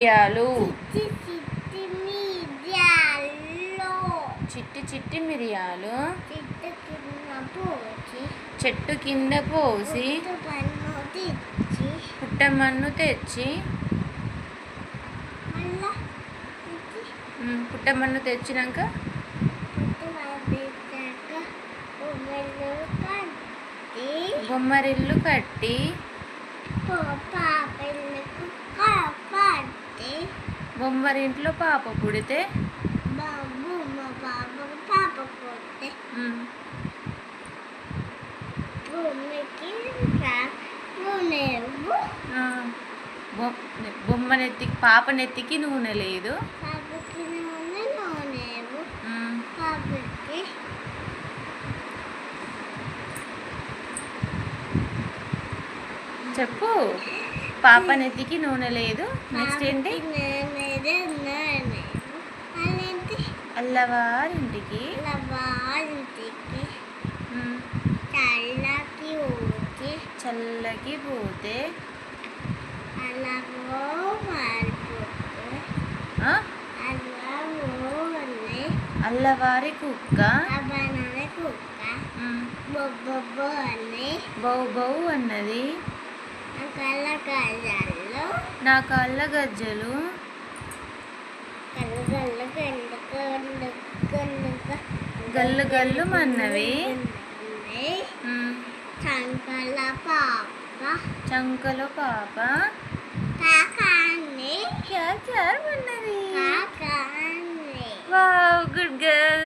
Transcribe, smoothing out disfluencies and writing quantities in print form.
మిరియాలు చిట్టి మిరియాలు చిట్టి చిట్టి మిరియాలు చెట్టు కింద పోసి పుట్టమన్ను తెచ్చి పుట్టమన్ను తెచ్చినాక బొమ్మరిల్లు కట్టి బొమ్మరింట్లో పాప పుడితే బొమ్మనెత్తికి పాపనెత్తికి నూనె లేదు. చెప్పు. పాపనెత్తికి నూనె లేదు. నెక్స్ట్ ఏంటి? అల్లవారింటికి చల్లకి పోతే అల్లవారి కుక్క బౌ బౌ అన్నది. నా కాళ్ళ గజ్జలు గల్లు గల్లు మన్నవి. చంకలో పాప క్యా క్యా అన్నది. Wow, good girl.